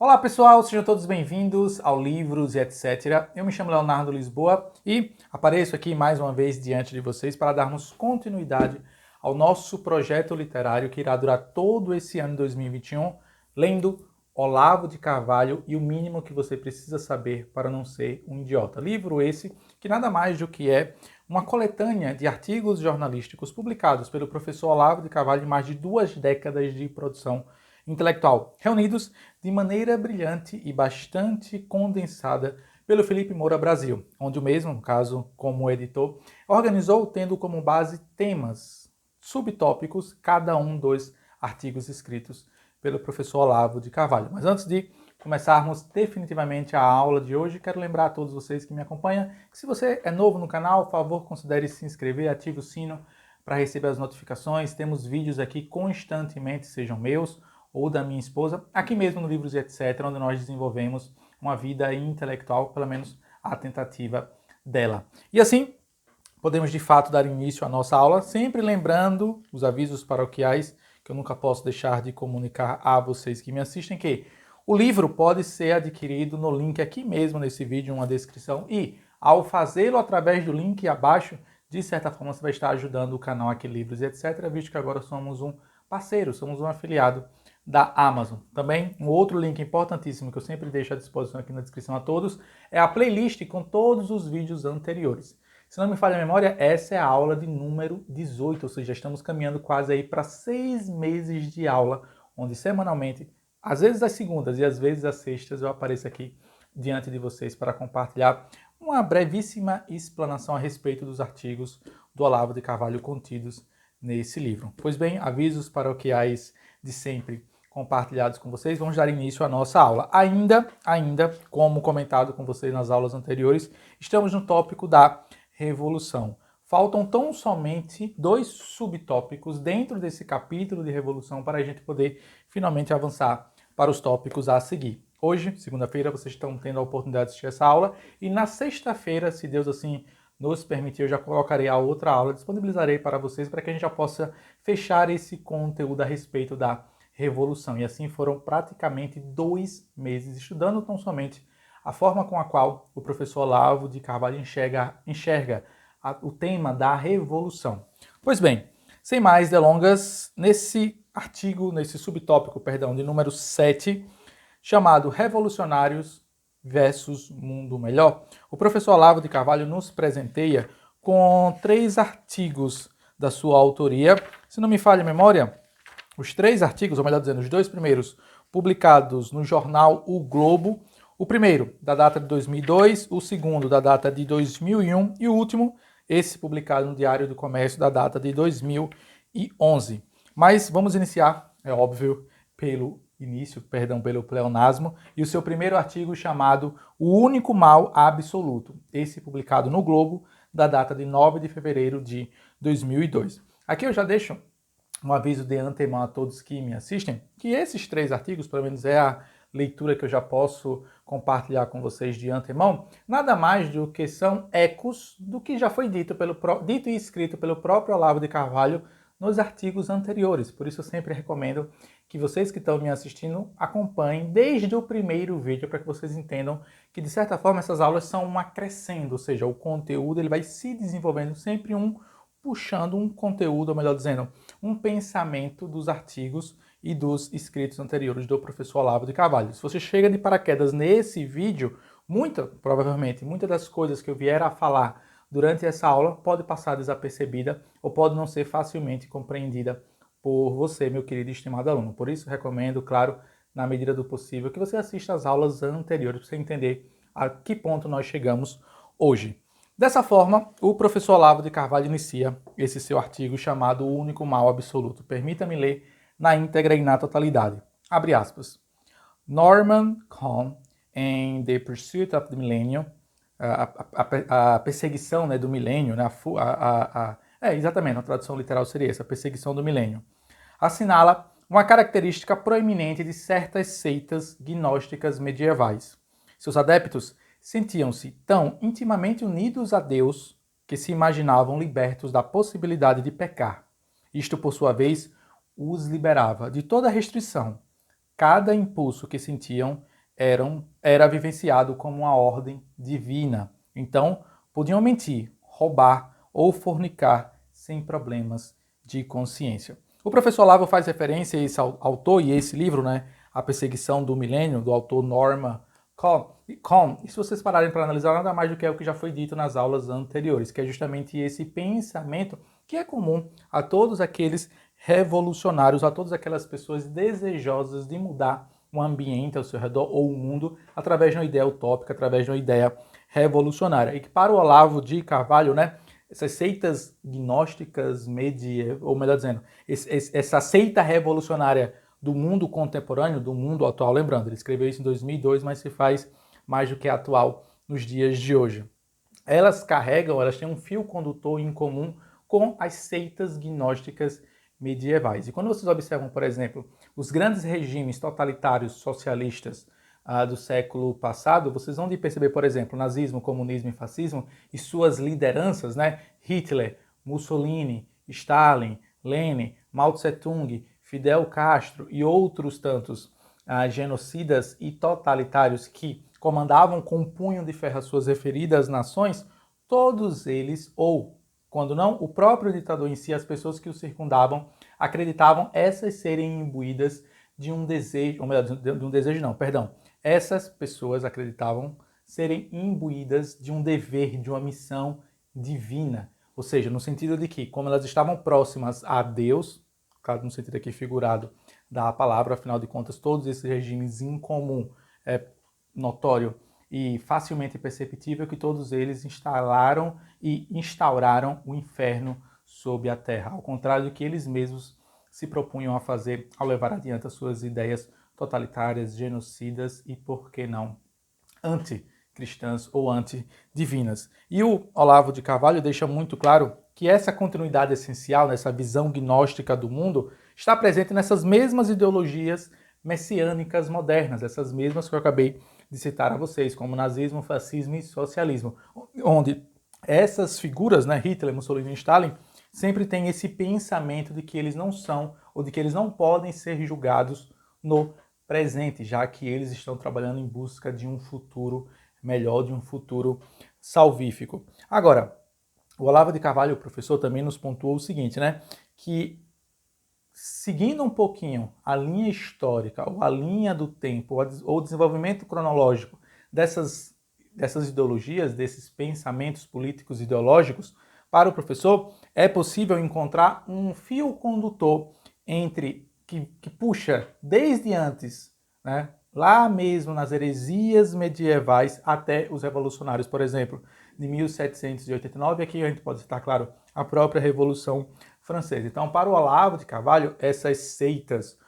Olá pessoal, sejam todos bem-vindos ao Livros e etc. Eu me chamo Leonardo Lisboa e apareço aqui mais uma vez diante de vocês para darmos continuidade ao nosso projeto literário que irá durar todo esse ano de 2021, lendo Olavo de Carvalho e o mínimo que você precisa saber para não ser um idiota. Livro esse que nada mais do que é uma coletânea de artigos jornalísticos publicados pelo professor Olavo de Carvalho em mais de 2 décadas de produção intelectual, reunidos de maneira brilhante e bastante condensada pelo Felipe Moura Brasil, onde o mesmo, no caso, como editor, organizou tendo como base temas subtópicos, cada um dos artigos escritos pelo professor Olavo de Carvalho. Mas antes de começarmos definitivamente a aula de hoje, quero lembrar a todos vocês que me acompanham que se você é novo no canal, por favor, considere se inscrever, ative o sino para receber as notificações. Temos vídeos aqui constantemente, sejam meus ou da minha esposa, aqui mesmo no Livros e etc., onde nós desenvolvemos uma vida intelectual, pelo menos a tentativa dela. E assim, podemos de fato dar início à nossa aula, sempre lembrando os avisos paroquiais, que eu nunca posso deixar de comunicar a vocês que me assistem, que o livro pode ser adquirido no link aqui mesmo nesse vídeo, uma descrição, e ao fazê-lo através do link abaixo, de certa forma você vai estar ajudando o canal aqui Livros e etc., visto que agora somos um parceiro, somos um afiliado da Amazon. Também, um outro link importantíssimo que eu sempre deixo à disposição aqui na descrição a todos é a playlist com todos os vídeos anteriores. Se não me falha a memória, essa é a aula de número 18, ou seja, estamos caminhando quase aí para 6 meses de aula, onde semanalmente, às vezes às segundas e às vezes às sextas, eu apareço aqui diante de vocês para compartilhar uma brevíssima explanação a respeito dos artigos do Olavo de Carvalho contidos nesse livro. Pois bem, avisos paroquiais de sempre compartilhados com vocês, vamos dar início à nossa aula. Ainda, como comentado com vocês nas aulas anteriores, estamos no tópico da revolução. Faltam tão somente 2 subtópicos dentro desse capítulo de revolução para a gente poder finalmente avançar para os tópicos a seguir. Hoje, segunda-feira, vocês estão tendo a oportunidade de assistir essa aula e na sexta-feira, se Deus assim nos permitir, eu já colocarei a outra aula, disponibilizarei para vocês para que a gente já possa fechar esse conteúdo a respeito da revolução. E assim foram praticamente 2 meses estudando tão somente a forma com a qual o professor Olavo de Carvalho enxerga o tema da revolução. Pois bem, sem mais delongas, nesse subtópico, de número 7, chamado Revolucionários versus Mundo Melhor, o professor Olavo de Carvalho nos presenteia com 3 artigos da sua autoria. Se não me falha a memória, os 3 artigos, ou melhor dizendo, os 2 primeiros, publicados no jornal O Globo, o primeiro da data de 2002, o segundo da data de 2001 e o último, esse publicado no Diário do Comércio, da data de 2011. Mas vamos iniciar, é óbvio, pelo pleonasmo, e o seu primeiro artigo chamado O Único Mal Absoluto, esse publicado no Globo, da data de 9 de fevereiro de 2002. Aqui eu já deixo um aviso de antemão a todos que me assistem, que esses 3 artigos, pelo menos é a leitura que eu já posso compartilhar com vocês de antemão, nada mais do que são ecos do que já foi dito e escrito pelo próprio Olavo de Carvalho nos artigos anteriores. Por isso eu sempre recomendo que vocês que estão me assistindo acompanhem desde o primeiro vídeo para que vocês entendam que, de certa forma, essas aulas são uma crescendo, ou seja, o conteúdo ele vai se desenvolvendo sempre puxando um conteúdo, ou melhor dizendo, um pensamento dos artigos e dos escritos anteriores do professor Olavo de Carvalho. Se você chega de paraquedas nesse vídeo, provavelmente, muitas das coisas que eu vier a falar durante essa aula pode passar desapercebida ou pode não ser facilmente compreendida por você, meu querido e estimado aluno. Por isso, recomendo, claro, na medida do possível, que você assista às aulas anteriores para você entender a que ponto nós chegamos hoje. Dessa forma, o professor Olavo de Carvalho inicia esse seu artigo chamado O Único Mal Absoluto. Permita-me ler na íntegra e na totalidade. Abre aspas. Norman Cohn, in The Pursuit of the Millennium, a perseguição, né, do milênio, né, exatamente, a tradução literal seria essa, a perseguição do milênio, assinala uma característica proeminente de certas seitas gnósticas medievais. Seus adeptos sentiam-se tão intimamente unidos a Deus que se imaginavam libertos da possibilidade de pecar. Isto, por sua vez, os liberava de toda restrição. Cada impulso que sentiam era vivenciado como uma ordem divina. Então, podiam mentir, roubar ou fornicar sem problemas de consciência. O professor Olavo faz referência a esse autor e a esse livro, né, A Perseguição do Milênio, do autor Norman Cohn. E se vocês pararem para analisar, nada mais do que é o que já foi dito nas aulas anteriores, que é justamente esse pensamento que é comum a todos aqueles revolucionários, a todas aquelas pessoas desejosas de mudar o ambiente ao seu redor ou o mundo através de uma ideia utópica, através de uma ideia revolucionária. E que para o Olavo de Carvalho, né, essas seitas gnósticas ou melhor dizendo, essa seita revolucionária do mundo contemporâneo, do mundo atual, lembrando, ele escreveu isso em 2002, mas se faz mais do que atual nos dias de hoje. Elas têm um fio condutor em comum com as seitas gnósticas medievais. E quando vocês observam, por exemplo, os grandes regimes totalitários socialistas do século passado, vocês vão perceber, por exemplo, nazismo, comunismo e fascismo e suas lideranças, né? Hitler, Mussolini, Stalin, Lenin, Mao Tse-tung, Fidel Castro e outros tantos genocidas e totalitários que comandavam com um punho de ferro as suas referidas nações, todos eles, ou quando não, o próprio ditador em si, as pessoas que o circundavam, acreditavam essas serem imbuídas de um desejo, ou melhor, de um desejo não, perdão. Essas pessoas acreditavam serem imbuídas de um dever, de uma missão divina. Ou seja, no sentido de que, como elas estavam próximas a Deus, no sentido aqui figurado da palavra, afinal de contas, todos esses regimes em comum, é notório e facilmente perceptível que todos eles instauraram o inferno sob a terra, ao contrário do que eles mesmos se propunham a fazer ao levar adiante as suas ideias totalitárias, genocidas e, por que não, anticristãs ou antidivinas. E o Olavo de Carvalho deixa muito claro que essa continuidade essencial, nessa visão gnóstica do mundo, está presente nessas mesmas ideologias messiânicas modernas, essas mesmas que eu acabei de citar a vocês, como nazismo, fascismo e socialismo, onde essas figuras, né, Hitler, Mussolini e Stalin, sempre têm esse pensamento de que eles não são ou de que eles não podem ser julgados no presente, já que eles estão trabalhando em busca de um futuro melhor, de um futuro salvífico. Agora, o Olavo de Carvalho, o professor, também nos pontuou o seguinte, né, que seguindo um pouquinho a linha histórica, ou a linha do tempo, ou o desenvolvimento cronológico dessas ideologias, desses pensamentos políticos ideológicos, para o professor é possível encontrar um fio condutor entre que puxa desde antes, né, lá mesmo nas heresias medievais até os revolucionários, por exemplo, de 1789, aqui a gente pode citar, claro, a própria Revolução Francesa. Então, para o Olavo de Carvalho, essas seitas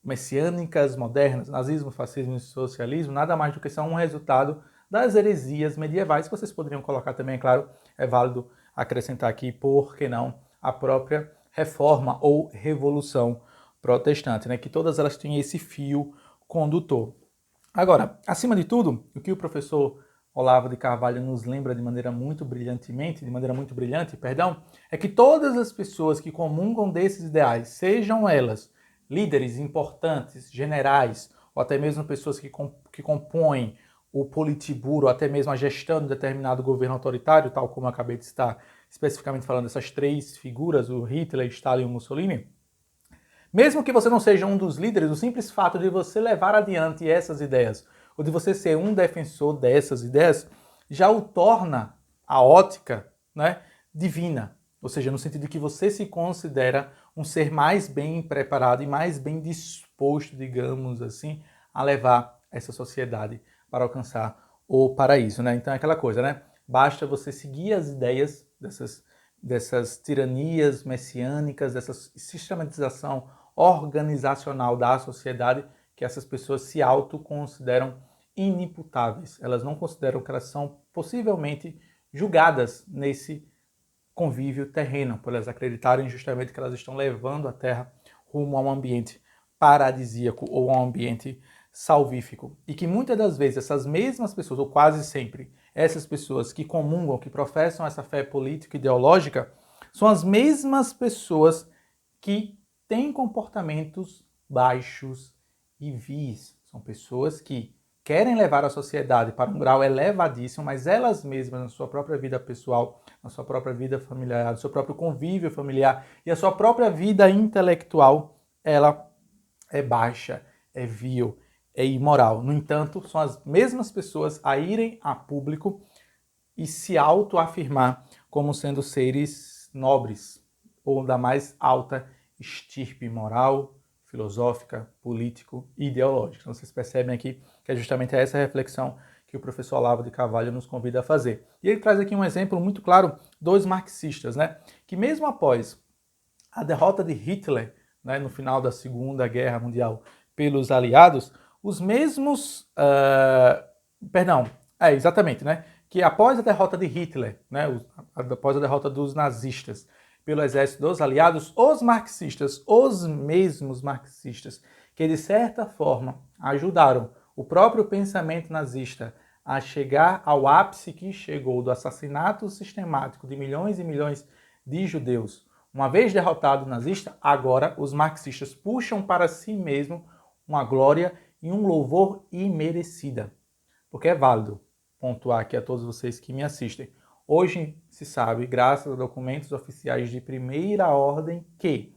messiânicas modernas, nazismo, fascismo e socialismo, nada mais do que são um resultado das heresias medievais, que vocês poderiam colocar também, é claro, é válido acrescentar aqui, por que não, a própria reforma ou revolução protestante, né? Que todas elas têm esse fio condutor. Agora, acima de tudo, o que o professor Olavo de Carvalho nos lembra de maneira muito brilhante, é que todas as pessoas que comungam desses ideais, sejam elas líderes importantes, generais, ou até mesmo pessoas que compõem o Politburo, até mesmo a gestão de determinado governo autoritário, tal como eu acabei de citar, especificamente falando dessas três figuras, o Hitler, Stalin e o Mussolini, mesmo que você não seja um dos líderes, o simples fato de você levar adiante essas ideias, ou de você ser um defensor dessas ideias, já o torna a ótica, né, divina. Ou seja, no sentido de que você se considera um ser mais bem preparado e mais bem disposto, digamos assim, a levar essa sociedade para alcançar o paraíso, né? Então é aquela coisa, né? Basta você seguir as ideias dessas tiranias messiânicas, dessa sistematização organizacional da sociedade, que essas pessoas se autoconsideram inimputáveis. Elas não consideram que elas são possivelmente julgadas nesse convívio terreno, por elas acreditarem justamente que elas estão levando a Terra rumo a um ambiente paradisíaco ou a um ambiente salvífico. E que muitas das vezes essas mesmas pessoas, ou quase sempre, essas pessoas que comungam, que professam essa fé política e ideológica, são as mesmas pessoas que têm comportamentos baixos e vis. São pessoas que querem levar a sociedade para um grau elevadíssimo, mas elas mesmas, na sua própria vida pessoal, na sua própria vida familiar, no seu próprio convívio familiar e a sua própria vida intelectual, ela é baixa, é vil, é imoral. No entanto, são as mesmas pessoas a irem a público e se autoafirmar como sendo seres nobres ou da mais alta estirpe moral, filosófica, político e ideológica. Então, vocês percebem aqui que é justamente essa reflexão que o professor Olavo de Carvalho nos convida a fazer. E ele traz aqui um exemplo muito claro dos marxistas, né? Que mesmo após a derrota de Hitler, né, no final da Segunda Guerra Mundial pelos aliados, os mesmos... exatamente, né? Que após a derrota de Hitler, né, após a derrota dos nazistas pelo exército dos aliados, os marxistas, os mesmos marxistas, que de certa forma ajudaram o próprio pensamento nazista a chegar ao ápice que chegou do assassinato sistemático de milhões e milhões de judeus. Uma vez derrotado o nazista, agora os marxistas puxam para si mesmo uma glória e um louvor imerecida. Porque é válido pontuar aqui a todos vocês que me assistem. Hoje se sabe, graças a documentos oficiais de primeira ordem, que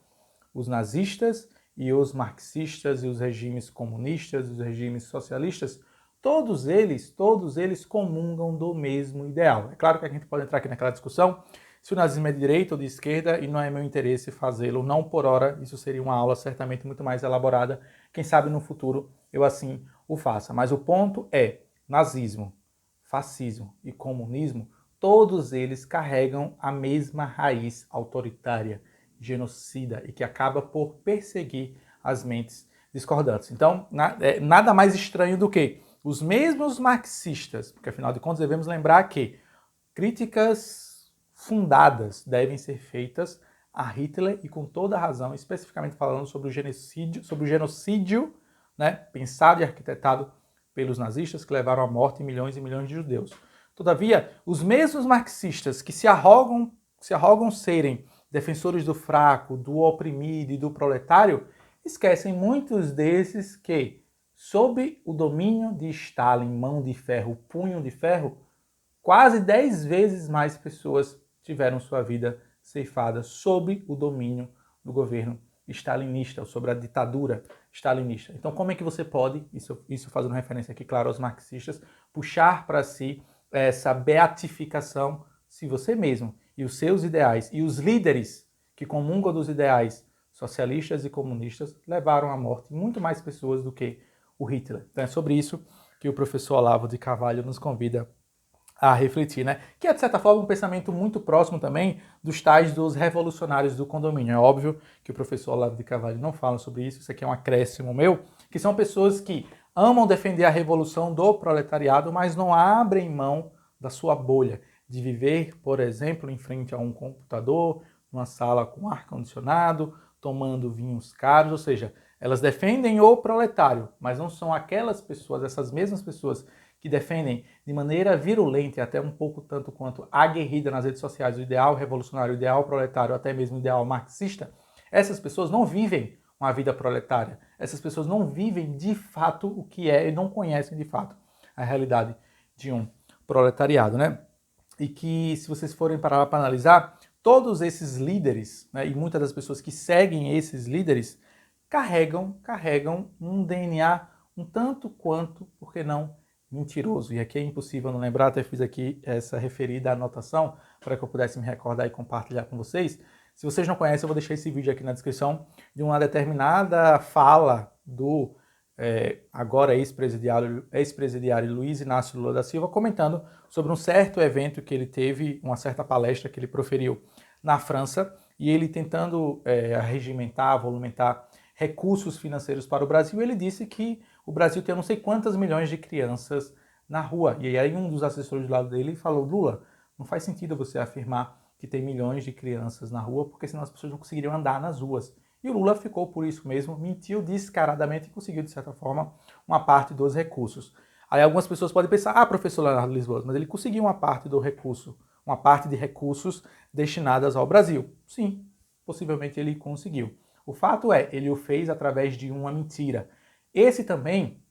os nazistas e os marxistas e os regimes comunistas, os regimes socialistas, todos eles comungam do mesmo ideal. É claro que a gente pode entrar aqui naquela discussão se o nazismo é de direita ou de esquerda, e não é meu interesse fazê-lo, não por hora. Isso seria uma aula certamente muito mais elaborada. Quem sabe no futuro eu assim o faça. Mas o ponto é, nazismo, fascismo e comunismo, todos eles carregam a mesma raiz autoritária, genocida e que acaba por perseguir as mentes discordantes. Então, nada mais estranho do que os mesmos marxistas, porque afinal de contas devemos lembrar que críticas fundadas devem ser feitas a Hitler e com toda a razão, especificamente falando sobre o genocídio, né, pensado e arquitetado pelos nazistas que levaram à morte milhões e milhões de judeus. Todavia, os mesmos marxistas que se arrogam serem defensores do fraco, do oprimido e do proletário, esquecem muitos desses que, sob o domínio de Stalin, mão de ferro, punho de ferro, quase 10 vezes mais pessoas tiveram sua vida ceifada sob o domínio do governo stalinista, ou sobre a ditadura stalinista. Então, como é que você pode, isso fazendo referência aqui, claro, aos marxistas, puxar para si essa beatificação se você mesmo e os seus ideais e os líderes que comungam dos ideais socialistas e comunistas levaram à morte muito mais pessoas do que o Hitler. Então é sobre isso que o professor Olavo de Carvalho nos convida a refletir, né? Que é, de certa forma, um pensamento muito próximo também dos tais dos revolucionários do condomínio. É óbvio que o professor Olavo de Carvalho não fala sobre isso aqui é um acréscimo meu, que são pessoas que amam defender a revolução do proletariado, mas não abrem mão da sua bolha, de viver, por exemplo, em frente a um computador, numa sala com ar-condicionado, tomando vinhos caros, ou seja, elas defendem o proletário, mas não são aquelas pessoas, essas mesmas pessoas que defendem de maneira virulenta e até um pouco tanto quanto aguerrida nas redes sociais o ideal revolucionário, o ideal proletário, até mesmo o ideal marxista, essas pessoas não vivem uma vida proletária. Essas pessoas não vivem de fato o que é e não conhecem de fato a realidade de um proletariado, né? E que, se vocês forem parar para analisar, todos esses líderes, né, e muitas das pessoas que seguem esses líderes carregam um DNA um tanto quanto, por que não, mentiroso. E aqui é impossível não lembrar, até fiz aqui essa referida anotação para que eu pudesse me recordar e compartilhar com vocês. Se vocês não conhecem, eu vou deixar esse vídeo aqui na descrição de uma fala do agora ex-presidiário Luiz Inácio Lula da Silva, comentando sobre um certo evento que ele teve, uma certa palestra que ele proferiu na França, e ele tentando arregimentar, volumentar recursos financeiros para o Brasil, ele disse que o Brasil tem não sei quantas milhões de crianças na rua. E aí um dos assessores do lado dele falou: Lula, não faz sentido você afirmar que tem milhões de crianças na rua, porque senão as pessoas não conseguiriam andar nas ruas. E o Lula ficou por isso mesmo, mentiu descaradamente e conseguiu, de certa forma, uma parte dos recursos. Aí algumas pessoas podem pensar: professor Leonardo Lisboa, mas ele conseguiu uma parte do recurso, uma parte de recursos destinadas ao Brasil. Sim, possivelmente ele conseguiu. O fato é, ele o fez através de uma mentira. Esse também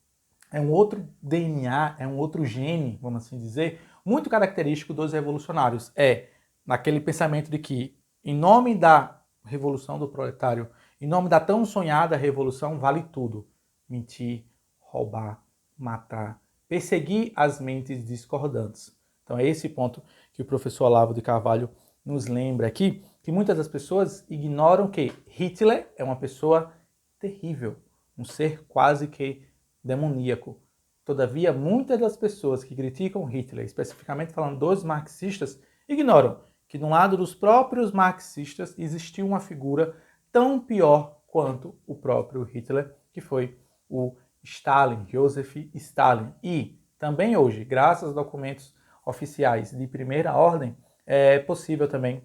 é um outro DNA, é um outro gene, vamos assim dizer, muito característico dos revolucionários. É naquele pensamento de que, em nome da revolução do proletário, em nome da tão sonhada revolução, vale tudo. Mentir, roubar, matar, perseguir as mentes discordantes. Então é esse ponto que o professor Olavo de Carvalho nos lembra aqui, que muitas das pessoas ignoram que Hitler é uma pessoa terrível, um ser quase que demoníaco. Todavia, muitas das pessoas que criticam Hitler, especificamente falando dos marxistas, ignoram que do lado dos próprios marxistas existiu uma figura tão pior quanto o próprio Hitler, que foi o Stalin, Joseph Stalin. E também hoje, graças a documentos oficiais de primeira ordem, é possível também,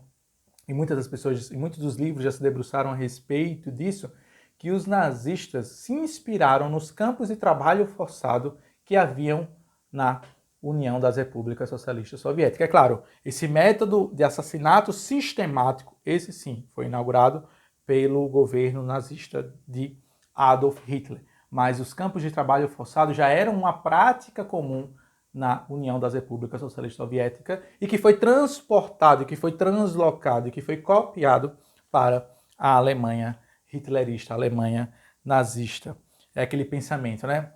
e muitas das pessoas, e muitos dos livros já se debruçaram a respeito disso, que os nazistas se inspiraram nos campos de trabalho forçado que haviam na União das Repúblicas Socialistas Soviéticas. É claro, esse método de assassinato sistemático, esse sim, foi inaugurado pelo governo nazista de Adolf Hitler. Mas os campos de trabalho forçado já eram uma prática comum na União das Repúblicas Socialistas Soviéticas e que foi transportado, que foi translocado e que foi copiado para a Alemanha hitlerista, a Alemanha nazista. É aquele pensamento, né?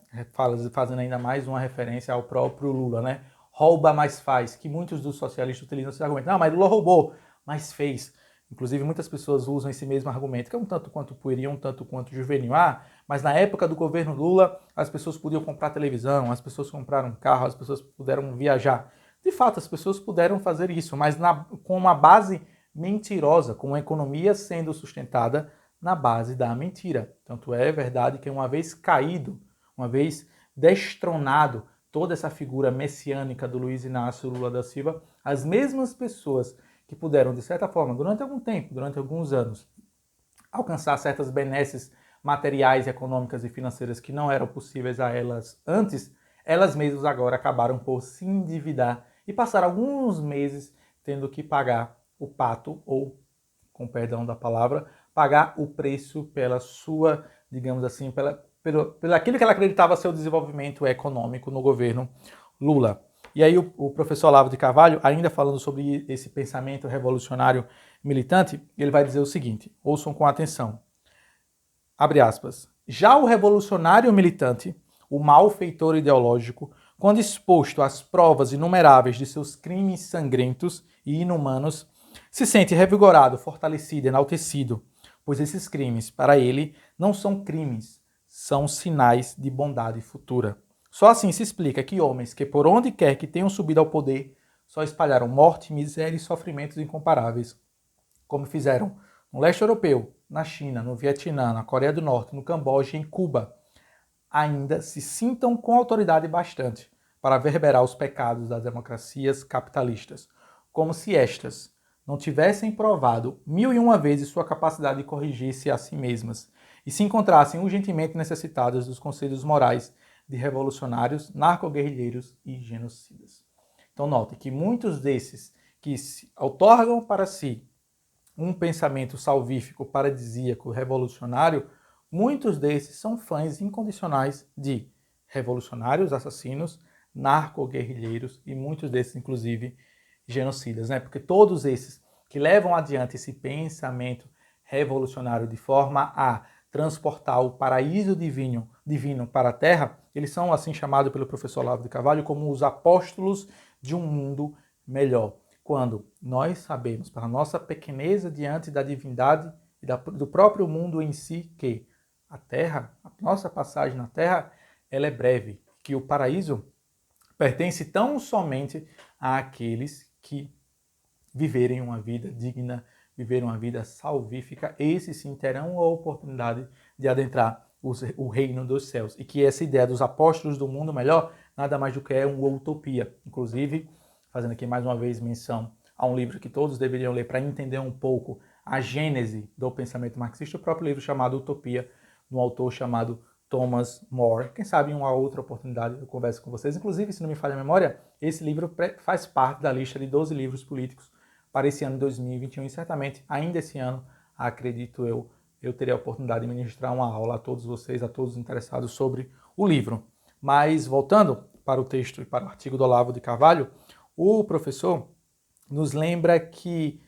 Fazendo ainda mais uma referência ao próprio Lula, né? Rouba, mas faz, que muitos dos socialistas utilizam esse argumento. Não, mas Lula roubou, mas fez. Inclusive, muitas pessoas usam esse mesmo argumento, que é um tanto quanto pueril, um tanto quanto juvenil. Ah, mas na época do governo Lula, as pessoas podiam comprar televisão, as pessoas compraram carro, as pessoas puderam viajar. De fato, as pessoas puderam fazer isso, mas com uma base mentirosa, com a economia sendo sustentada na base da mentira. Tanto é verdade que uma vez caído, uma vez destronado toda essa figura messiânica do Luiz Inácio Lula da Silva, as mesmas pessoas que puderam, de certa forma, durante algum tempo, durante alguns anos, alcançar certas benesses materiais, econômicas e financeiras que não eram possíveis a elas antes, elas mesmas agora acabaram por se endividar e passar alguns meses tendo que pagar o pato, ou, com perdão da palavra, pagar o preço pela sua, digamos assim, pelo aquilo que ela acreditava ser o desenvolvimento econômico no governo Lula. E aí o professor Olavo de Carvalho, ainda falando sobre esse pensamento revolucionário militante, ele vai dizer o seguinte, ouçam com atenção, abre aspas, já o revolucionário militante, o malfeitor ideológico, quando exposto às provas inumeráveis de seus crimes sangrentos e inumanos, se sente revigorado, fortalecido, enaltecido, pois esses crimes, para ele, não são crimes, são sinais de bondade futura. Só assim se explica que homens que por onde quer que tenham subido ao poder, só espalharam morte, miséria e sofrimentos incomparáveis, como fizeram no leste europeu, na China, no Vietnã, na Coreia do Norte, no Camboja e em Cuba, ainda se sintam com autoridade bastante para verberar os pecados das democracias capitalistas, como se estas não tivessem provado 1001 vezes sua capacidade de corrigir-se a si mesmas e se encontrassem urgentemente necessitadas dos conselhos morais de revolucionários, narcoguerrilheiros e genocidas. Então note que muitos desses que outorgam para si um pensamento salvífico, paradisíaco, revolucionário, muitos desses são fãs incondicionais de revolucionários, assassinos, narcoguerrilheiros e muitos desses, inclusive, genocidas, né? Porque todos esses que levam adiante esse pensamento revolucionário de forma a transportar o paraíso divino para a Terra, eles são assim chamados pelo professor Olavo de Carvalho como os apóstolos de um mundo melhor. Quando nós sabemos, para a nossa pequeneza diante da divindade e do próprio mundo em si, que a Terra, a nossa passagem na Terra, ela é breve, que o paraíso pertence tão somente àqueles que viverem uma vida digna, viverem uma vida salvífica, esses sim terão a oportunidade de adentrar o reino dos céus. E que essa ideia dos apóstolos do mundo melhor, nada mais do que é uma utopia. Inclusive, fazendo aqui mais uma vez menção a um livro que todos deveriam ler para entender um pouco a gênese do pensamento marxista, o próprio livro chamado Utopia, de um autor chamado Thomas More. Quem sabe em uma outra oportunidade eu converso com vocês. Inclusive, se não me falha a memória, esse livro faz parte da lista de 12 livros políticos para esse ano de 2021 e certamente ainda esse ano, acredito eu terei a oportunidade de ministrar uma aula a todos vocês, a todos os interessados sobre o livro. Mas, voltando para o texto e para o artigo do Olavo de Carvalho, o professor nos lembra que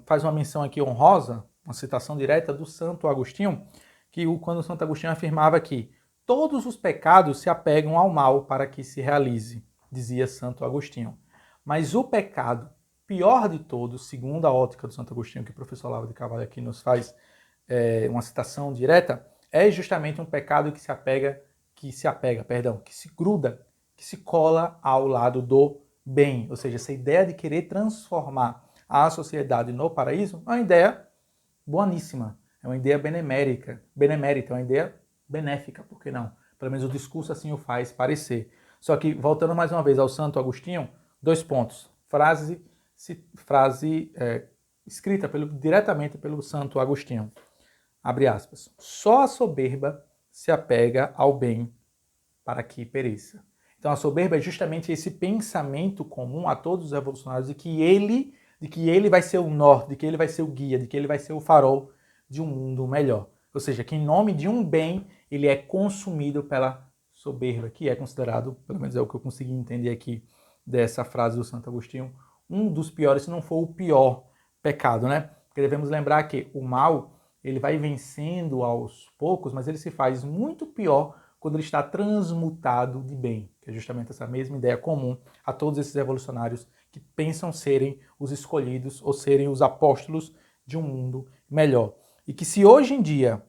faz uma menção aqui honrosa, uma citação direta do Santo Agostinho, quando o Santo Agostinho afirmava que todos os pecados se apegam ao mal para que se realize, dizia Santo Agostinho. Mas o pecado pior de todos, segundo a ótica do Santo Agostinho, que o professor Olavo de Carvalho aqui nos faz uma citação direta, é justamente um pecado que se gruda, que se cola ao lado do bem. Ou seja, essa ideia de querer transformar a sociedade no paraíso é uma ideia boaníssima, é uma ideia benemérita, é uma ideia benéfica, por que não? Pelo menos o discurso assim o faz parecer. Só que, voltando mais uma vez ao Santo Agostinho, 2 pontos. Frase escrita diretamente pelo Santo Agostinho. Abre aspas. Só a soberba se apega ao bem para que pereça. Então a soberba é justamente esse pensamento comum a todos os revolucionários de que ele vai ser o norte, de que ele vai ser o guia, de que ele vai ser o farol de um mundo melhor. Ou seja, que em nome de um bem ele é consumido pela soberba, que é considerado, pelo menos é o que eu consegui entender aqui dessa frase do Santo Agostinho, um dos piores, se não for o pior pecado, né? Porque devemos lembrar que o mal, ele vai vencendo aos poucos, mas ele se faz muito pior quando ele está transmutado de bem, que é justamente essa mesma ideia comum a todos esses revolucionários que pensam serem os escolhidos ou serem os apóstolos de um mundo melhor. E que se hoje em dia,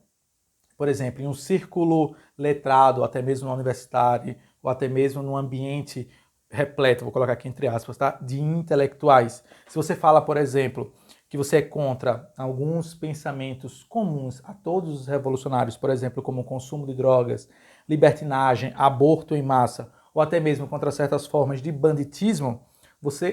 por exemplo, em um círculo letrado, até mesmo na universidade, ou até mesmo num ambiente repleto, vou colocar aqui entre aspas, tá? De intelectuais. Se você fala, por exemplo, que você é contra alguns pensamentos comuns a todos os revolucionários, por exemplo, como o consumo de drogas, libertinagem, aborto em massa, ou até mesmo contra certas formas de banditismo,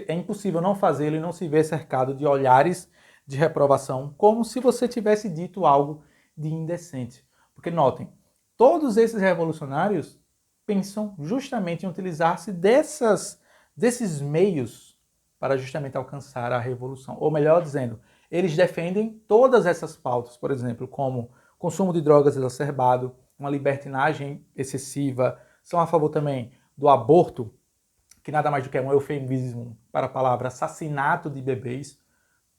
é impossível não fazê-lo e não se ver cercado de olhares de reprovação, como se você tivesse dito algo de indecente. Porque notem, todos esses revolucionários pensam justamente em utilizar-se desses meios para justamente alcançar a revolução. Ou melhor dizendo, eles defendem todas essas pautas, por exemplo, como consumo de drogas exacerbado, uma libertinagem excessiva, são a favor também do aborto, que nada mais do que é um eufemismo para a palavra assassinato de bebês.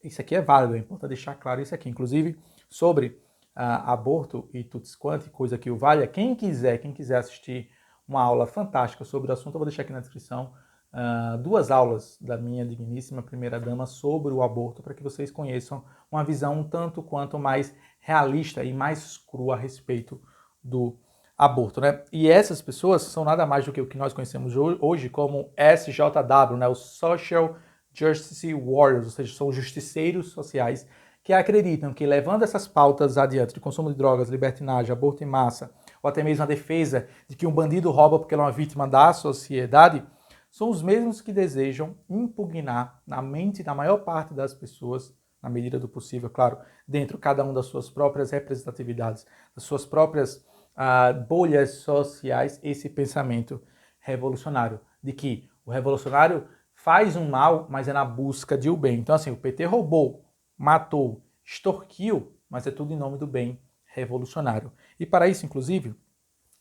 Isso aqui é válido, é importante deixar claro isso aqui. Inclusive, sobre aborto e tuts quanti, coisa que o valha, quem quiser assistir uma aula fantástica sobre o assunto, eu vou deixar aqui na descrição 2 aulas da minha digníssima primeira-dama sobre o aborto, para que vocês conheçam uma visão um tanto quanto mais realista e mais crua a respeito do aborto, né? E essas pessoas são nada mais do que o que nós conhecemos hoje como SJW, né? Os Social Justice Warriors, ou seja, são justiceiros sociais que acreditam que levando essas pautas adiante de consumo de drogas, libertinagem, aborto em massa, ou até mesmo a defesa de que um bandido rouba porque ele é uma vítima da sociedade, são os mesmos que desejam impugnar na mente da maior parte das pessoas, na medida do possível, claro, dentro cada um das suas próprias representatividades, das suas próprias bolhas sociais, esse pensamento revolucionário, de que o revolucionário faz um mal, mas é na busca de um bem. Então, assim, o PT roubou, matou, extorquiu, mas é tudo em nome do bem revolucionário. E para isso, inclusive,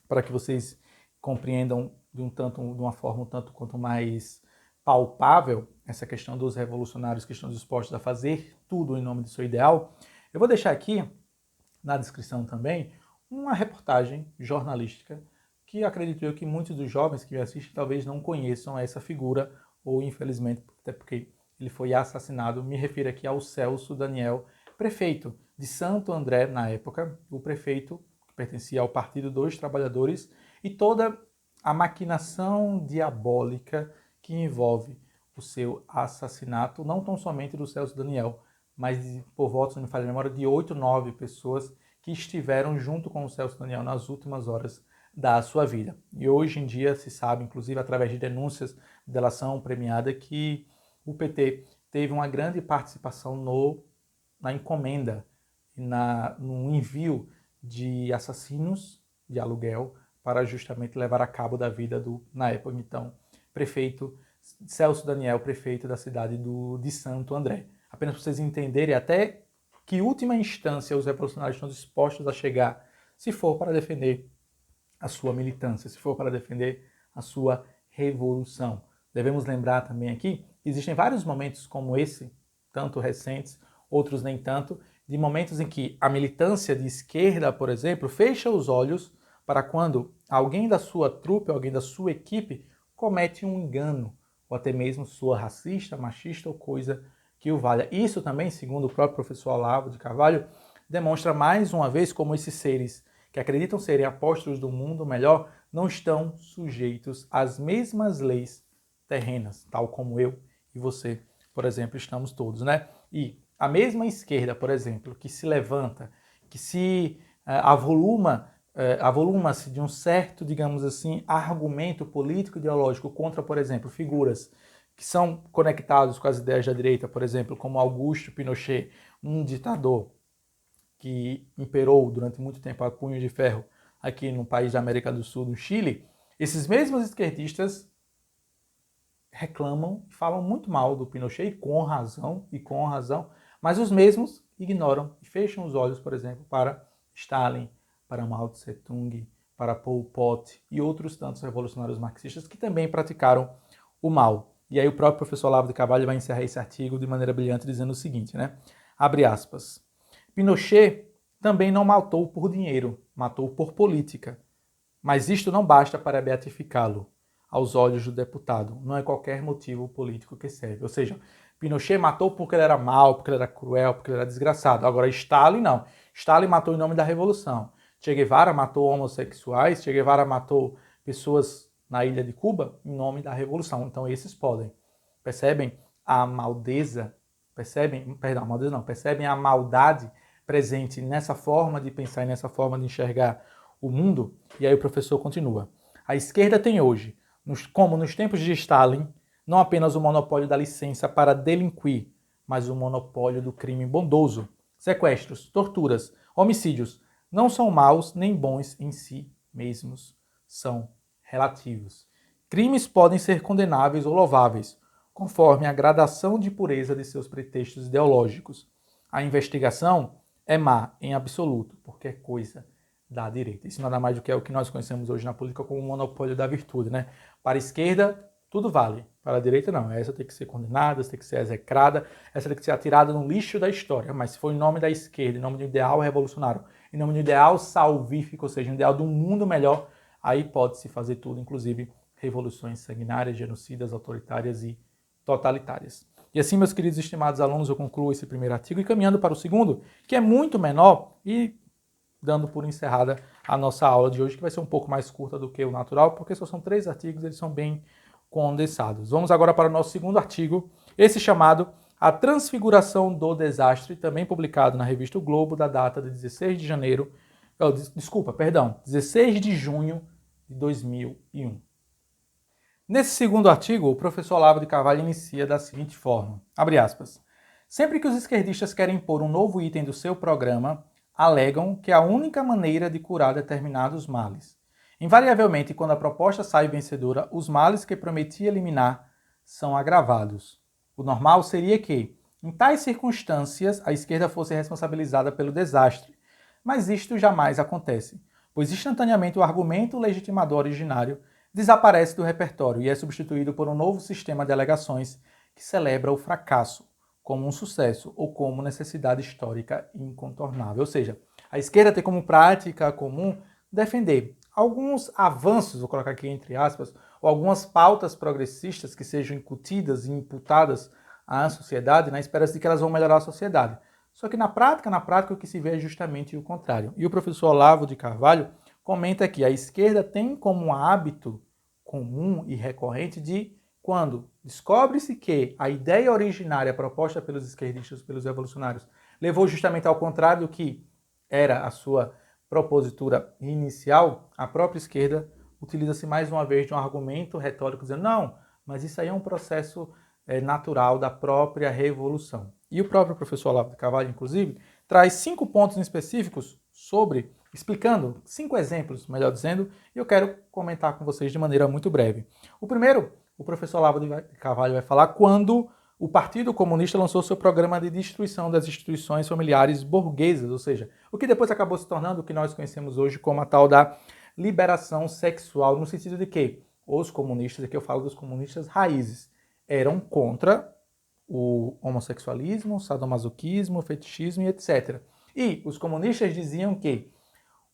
para que vocês compreendam de uma forma um tanto quanto mais palpável essa questão dos revolucionários que estão dispostos a fazer tudo em nome do seu ideal, eu vou deixar aqui na descrição também uma reportagem jornalística que acredito eu que muitos dos jovens que me assistem talvez não conheçam essa figura, ou infelizmente, até porque ele foi assassinado. Me refiro aqui ao Celso Daniel, prefeito de Santo André na época, o prefeito que pertencia ao Partido dos Trabalhadores, e toda a maquinação diabólica que envolve o seu assassinato, não tão somente do Celso Daniel, mas por volta, se não me falha a memória, de 8, 9 pessoas que estiveram junto com o Celso Daniel nas últimas horas da sua vida. E hoje em dia se sabe, inclusive através de denúncias de delação premiada, que o PT teve uma grande participação na encomenda, no envio de assassinos de aluguel para justamente levar a cabo da vida na época, então, prefeito Celso Daniel, prefeito da cidade de Santo André. Apenas para vocês entenderem até que última instância os revolucionários estão dispostos a chegar, se for para defender a sua militância, se for para defender a sua revolução. Devemos lembrar também aqui que existem vários momentos como esse, tanto recentes, outros nem tanto, de momentos em que a militância de esquerda, por exemplo, fecha os olhos para quando alguém da sua trupe, alguém da sua equipe, comete um engano, ou até mesmo sua racista, machista ou coisa que o valha. Isso também, segundo o próprio professor Olavo de Carvalho, demonstra mais uma vez como esses seres que acreditam serem apóstolos do mundo melhor não estão sujeitos às mesmas leis terrenas, tal como eu e você, por exemplo, estamos todos, né? E a mesma esquerda, por exemplo, que se levanta, que se avoluma-se de um certo, digamos assim, argumento político ideológico contra, por exemplo, figuras que são conectados com as ideias da direita, por exemplo, como Augusto Pinochet, um ditador que imperou durante muito tempo a punho de ferro aqui no país da América do Sul, no Chile, esses mesmos esquerdistas reclamam e falam muito mal do Pinochet, e com razão, mas os mesmos ignoram e fecham os olhos, por exemplo, para Stalin, para Mao Tse Tung, para Pol Pot e outros tantos revolucionários marxistas que também praticaram o mal. E aí o próprio professor Olavo de Carvalho vai encerrar esse artigo de maneira brilhante dizendo o seguinte, né? Abre aspas. Pinochet também não matou por dinheiro, matou por política. Mas isto não basta para beatificá-lo aos olhos do deputado. Não é qualquer motivo político que serve. Ou seja, Pinochet matou porque ele era mau, porque ele era cruel, porque ele era desgraçado. Agora, Stalin não. Stalin matou em nome da revolução. Che Guevara matou homossexuais, Che Guevara matou pessoas na ilha de Cuba em nome da revolução. Então, esses podem. Percebem a maldeza? Percebem a maldade presente nessa forma de pensar e nessa forma de enxergar o mundo? E aí o professor continua. A esquerda tem hoje, como nos tempos de Stalin, não apenas o monopólio da licença para delinquir, mas o monopólio do crime bondoso. Sequestros, torturas, homicídios não são maus nem bons em si mesmos, são relativos. Crimes podem ser condenáveis ou louváveis, conforme a gradação de pureza de seus pretextos ideológicos. A investigação é má em absoluto, porque é coisa da direita. Isso nada mais do que é o que nós conhecemos hoje na política como o monopólio da virtude, né? Para a esquerda, tudo vale. Para a direita, não. Essa tem que ser condenada, essa tem que ser execrada, essa tem que ser atirada no lixo da história. Mas se for em nome da esquerda, em nome do ideal revolucionário, em nome do ideal salvífico, ou seja, em ideal de um mundo melhor, aí pode-se fazer tudo, inclusive revoluções sanguinárias, genocidas, autoritárias e totalitárias. E assim, meus queridos e estimados alunos, eu concluo esse primeiro artigo e caminhando para o segundo, que é muito menor e dando por encerrada a nossa aula de hoje, que vai ser um pouco mais curta do que o natural, porque só são 3 artigos, eles são bem condensados. Vamos agora para o nosso segundo artigo, esse chamado A Transfiguração do Desastre, também publicado na revista O Globo, da data de 16 de janeiro, 16 de junho de 2001. Nesse segundo artigo, o professor Olavo de Carvalho inicia da seguinte forma, abre aspas, sempre que os esquerdistas querem impor um novo item do seu programa, alegam que é a única maneira de curar determinados males. Invariavelmente, quando a proposta sai vencedora, os males que prometia eliminar são agravados. O normal seria que, em tais circunstâncias, a esquerda fosse responsabilizada pelo desastre, mas isto jamais acontece, pois instantaneamente o argumento legitimador originário desaparece do repertório e é substituído por um novo sistema de alegações que celebra o fracasso como um sucesso ou como necessidade histórica incontornável. Ou seja, a esquerda tem como prática comum defender alguns avanços, vou colocar aqui entre aspas, ou algumas pautas progressistas que sejam incutidas e imputadas à sociedade na esperança de que elas vão melhorar a sociedade. Só que na prática o que se vê é justamente o contrário. E o professor Olavo de Carvalho comenta que a esquerda tem como hábito comum e recorrente de quando descobre-se que a ideia originária proposta pelos esquerdistas, pelos revolucionários, levou justamente ao contrário do que era a sua propositura inicial, a própria esquerda utiliza-se mais uma vez de um argumento retórico dizendo não, mas isso aí é um processo natural da própria revolução. E o próprio professor Olavo de Carvalho, inclusive, traz 5 pontos específicos explicando 5 exemplos, melhor dizendo, e eu quero comentar com vocês de maneira muito breve. O primeiro, o professor Olavo de Carvalho vai falar quando o Partido Comunista lançou seu programa de destruição das instituições familiares burguesas, ou seja, o que depois acabou se tornando o que nós conhecemos hoje como a tal da liberação sexual, no sentido de que os comunistas, aqui eu falo dos comunistas raízes, eram contra o homossexualismo, o sadomasoquismo, o fetichismo e etc. E os comunistas diziam que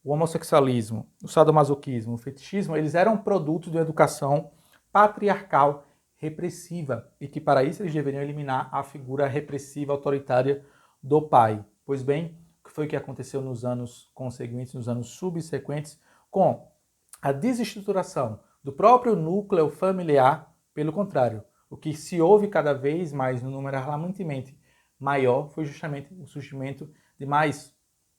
o homossexualismo, o sadomasoquismo, o fetichismo, eles eram produtos de uma educação patriarcal repressiva e que para isso eles deveriam eliminar a figura repressiva autoritária do pai. Pois bem, o que foi que aconteceu nos anos conseguintes, nos anos subsequentes, com a desestruturação do próprio núcleo familiar? Pelo contrário, o que se houve cada vez mais no número alarmantemente maior foi justamente o surgimento de mais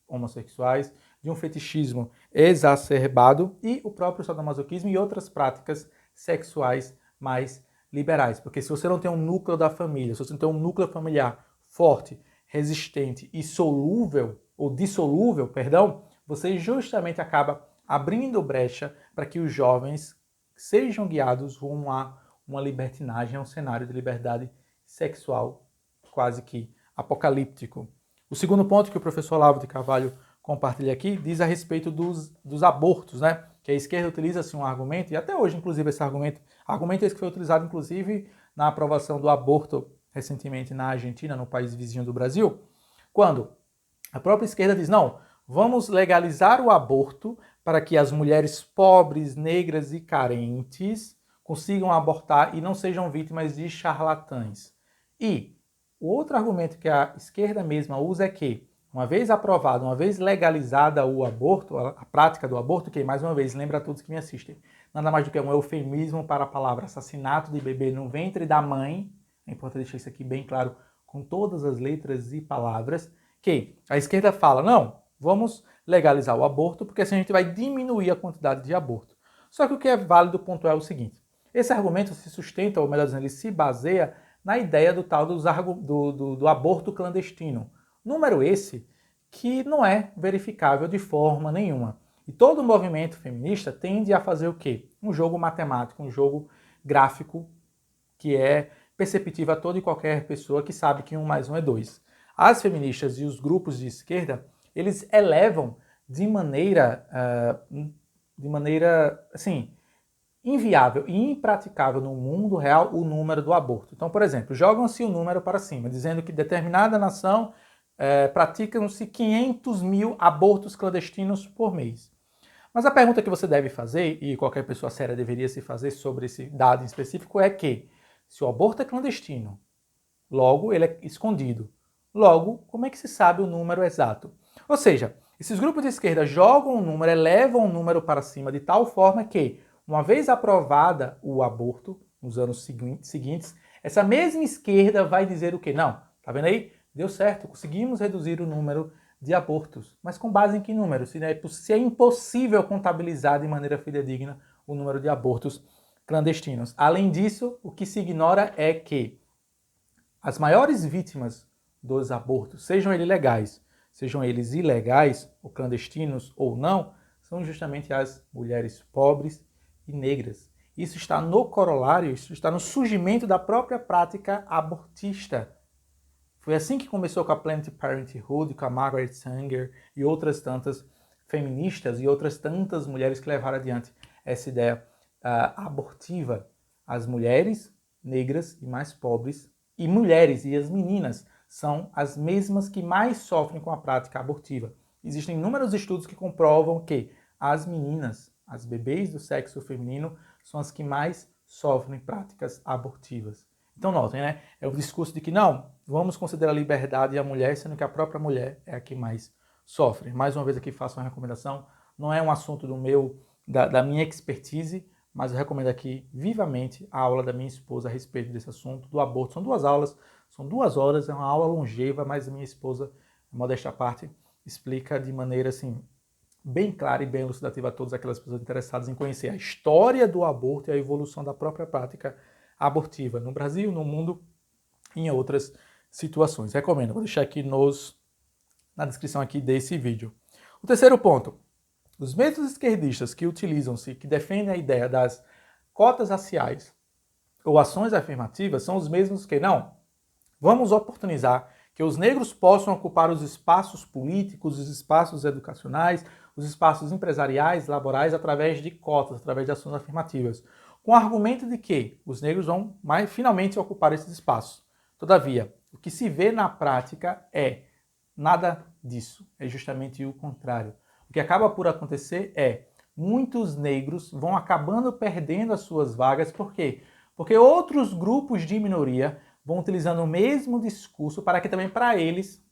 homossexuais, de um fetichismo exacerbado e o próprio sadomasoquismo e outras práticas sexuais mais liberais. Porque se você não tem um núcleo da família, se você não tem um núcleo familiar forte, resistente e solúvel, ou dissolúvel, perdão, você justamente acaba abrindo brecha para que os jovens sejam guiados rumo a uma libertinagem, a um cenário de liberdade sexual quase que apocalíptico. O segundo ponto que o professor Olavo de Carvalho compartilha aqui diz a respeito dos abortos, né? Que a esquerda utiliza assim, um argumento, e até hoje, inclusive, esse argumento esse que foi utilizado, inclusive, na aprovação do aborto recentemente na Argentina, no país vizinho do Brasil, quando a própria esquerda diz, não, vamos legalizar o aborto para que as mulheres pobres, negras e carentes consigam abortar e não sejam vítimas de charlatães. E o outro argumento que a esquerda mesma usa é que, uma vez aprovado, uma vez legalizada o aborto, a prática do aborto, que mais uma vez, lembra a todos que me assistem, nada mais do que um eufemismo para a palavra assassinato de bebê no ventre da mãe, é importante deixar isso aqui bem claro, com todas as letras e palavras, que a esquerda fala, não, vamos legalizar o aborto, porque assim a gente vai diminuir a quantidade de aborto. Só que o que é válido pontuar é o seguinte, esse argumento se sustenta, ou melhor dizendo, ele se baseia na ideia do tal do aborto clandestino. Número esse que não é verificável de forma nenhuma. E todo movimento feminista tende a fazer o quê? Um jogo matemático, um jogo gráfico que é perceptível a toda e qualquer pessoa que sabe que 1 mais 1 é 2. As feministas e os grupos de esquerda, eles elevam de maneira assim, inviável e impraticável no mundo real o número do aborto. Então, por exemplo, jogam-se o número para cima, dizendo que determinada nação praticam-se 500 mil abortos clandestinos por mês. Mas a pergunta que você deve fazer, e qualquer pessoa séria deveria se fazer sobre esse dado em específico, é que se o aborto é clandestino, logo ele é escondido, logo como é que se sabe o número exato? Ou seja, esses grupos de esquerda jogam o número, elevam o número para cima de tal forma que, uma vez aprovada o aborto, nos anos seguintes, essa mesma esquerda vai dizer o quê? Não, tá vendo aí? Deu certo, conseguimos reduzir o número de abortos. Mas com base em que número? Se é impossível contabilizar de maneira fidedigna o número de abortos clandestinos. Além disso, o que se ignora é que as maiores vítimas dos abortos, sejam eles legais, sejam eles ilegais, ou clandestinos ou não, são justamente as mulheres pobres e negras. Isso está no corolário, isso está no surgimento da própria prática abortista. Foi assim que começou com a Planned Parenthood, com a Margaret Sanger e outras tantas feministas e outras tantas mulheres que levaram adiante essa ideia abortiva. As mulheres negras e mais pobres, e mulheres e as meninas, são as mesmas que mais sofrem com a prática abortiva. Existem inúmeros estudos que comprovam que as meninas, as bebês do sexo feminino, são as que mais sofrem práticas abortivas. Então notem, né? É o discurso de que não, vamos considerar a liberdade e a mulher, sendo que a própria mulher é a que mais sofre. Mais uma vez aqui faço uma recomendação, não é um assunto da minha expertise, mas eu recomendo aqui vivamente a aula da minha esposa a respeito desse assunto, do aborto. São 2 aulas, são 2 horas, é uma aula longeva, mas a minha esposa, modéstia à parte, explica de maneira assim, bem clara e bem elucidativa a todas aquelas pessoas interessadas em conhecer a história do aborto e a evolução da própria prática abortiva no Brasil, no mundo e em outras situações. Recomendo, vou deixar aqui na descrição aqui desse vídeo. O terceiro ponto, os mesmos esquerdistas que utilizam-se, que defendem a ideia das cotas raciais ou ações afirmativas, são os mesmos que não, vamos oportunizar que os negros possam ocupar os espaços políticos, os espaços educacionais, os espaços empresariais, laborais, através de cotas, através de ações afirmativas, com o argumento de que os negros vão finalmente ocupar esses espaços. Todavia, o que se vê na prática é nada disso, é justamente o contrário. O que acaba por acontecer é muitos negros vão acabando perdendo as suas vagas, por quê? Porque outros grupos de minoria vão utilizando o mesmo discurso para que também para eles,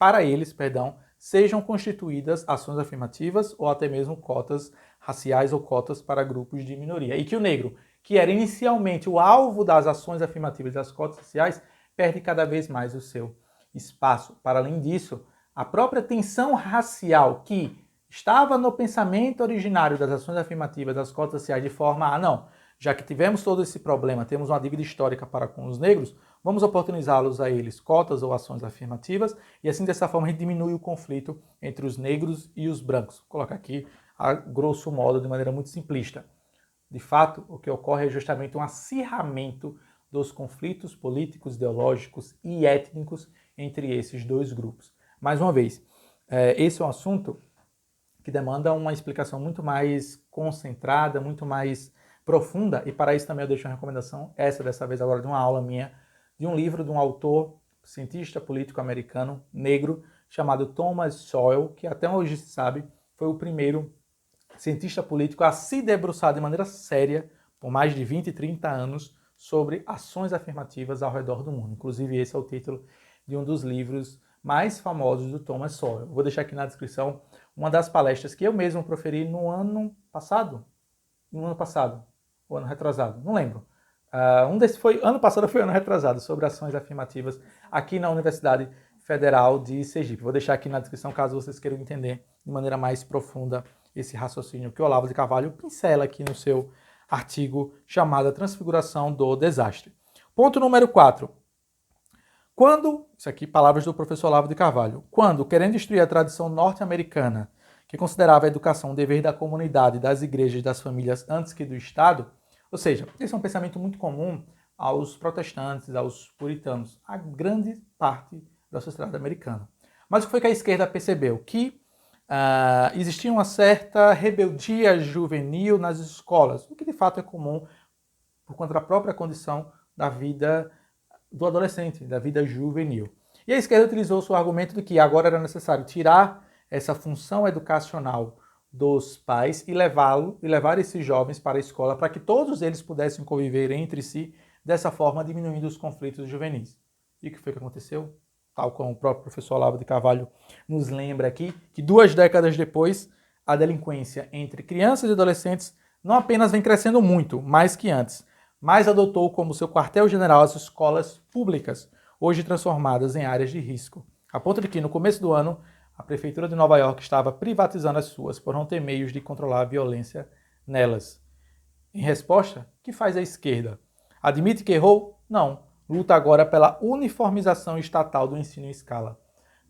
sejam constituídas ações afirmativas ou até mesmo cotas raciais ou cotas para grupos de minoria. E que o negro, que era inicialmente o alvo das ações afirmativas das cotas raciais, perde cada vez mais o seu espaço. Para além disso, a própria tensão racial que estava no pensamento originário das ações afirmativas das cotas raciais de forma não, já que tivemos todo esse problema, temos uma dívida histórica para com os negros, vamos oportunizá-los a eles cotas ou ações afirmativas e assim dessa forma a gente diminui o conflito entre os negros e os brancos. Vou colocar aqui a grosso modo de maneira muito simplista. De fato, o que ocorre é justamente um acirramento dos conflitos políticos, ideológicos e étnicos entre esses dois grupos. Mais uma vez, esse é um assunto que demanda uma explicação muito mais concentrada, muito mais profunda, e para isso também eu deixo uma recomendação, dessa vez agora de uma aula minha, de um livro de um autor, cientista político americano, negro, chamado Thomas Sowell, que até hoje se sabe, foi o primeiro cientista político a se debruçar de maneira séria, por mais de 20, 30 anos, sobre ações afirmativas ao redor do mundo. Inclusive esse é o título de um dos livros mais famosos do Thomas Sowell. Vou deixar aqui na descrição uma das palestras que eu mesmo proferi no ano passado, ou ano retrasado, não lembro. Um desses foi, ano passado foi ano retrasado, sobre ações afirmativas aqui na Universidade Federal de Sergipe. Vou deixar aqui na descrição caso vocês queiram entender de maneira mais profunda esse raciocínio que o Olavo de Carvalho pincela aqui no seu artigo chamado A Transfiguração do Desastre. Ponto número 4. Isso aqui palavras do professor Olavo de Carvalho, quando, querendo destruir a tradição norte-americana, que considerava a educação um dever da comunidade, das igrejas e das famílias antes que do Estado, ou seja, esse é um pensamento muito comum aos protestantes, aos puritanos, a grande parte da sociedade americana. Mas o que foi que a esquerda percebeu? Que existia uma certa rebeldia juvenil nas escolas, o que de fato é comum por conta da própria condição da vida do adolescente, da vida juvenil. E a esquerda utilizou o seu argumento de que agora era necessário tirar essa função educacional dos pais e levar esses jovens para a escola para que todos eles pudessem conviver entre si, dessa forma diminuindo os conflitos juvenis. E o que foi que aconteceu? Tal como o próprio professor Olavo de Carvalho nos lembra aqui, que 2 décadas depois, a delinquência entre crianças e adolescentes não apenas vem crescendo muito, mais que antes, mas adotou como seu quartel-general as escolas públicas, hoje transformadas em áreas de risco. A ponto de que, no começo do ano, a Prefeitura de Nova York estava privatizando as suas por não ter meios de controlar a violência nelas. Em resposta, o que faz a esquerda? Admite que errou? Não. Luta agora pela uniformização estatal do ensino em escala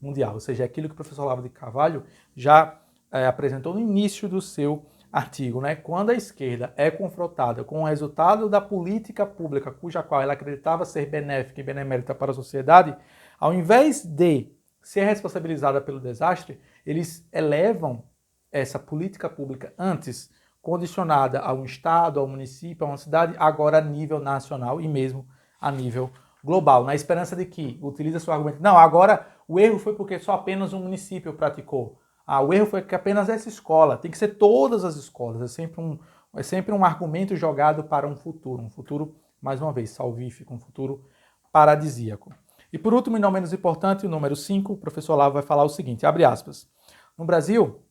mundial. Ou seja, é aquilo que o professor Olavo de Carvalho já apresentou no início do seu artigo, né? Quando a esquerda é confrontada com o resultado da política pública, cuja qual ela acreditava ser benéfica e benemérita para a sociedade, ao invés de ser responsabilizada pelo desastre, eles elevam essa política pública antes condicionada a um estado, a um município, a uma cidade, agora a nível nacional e mesmo a nível global, na esperança de que utiliza seu argumento. Não, agora o erro foi porque só apenas um município praticou. O erro foi que apenas essa escola, tem que ser todas as escolas, é sempre um argumento jogado para um futuro, mais uma vez, salvífico, um futuro paradisíaco. E por último, e não menos importante, o número 5, o professor Olavo vai falar o seguinte, abre aspas, no Brasil,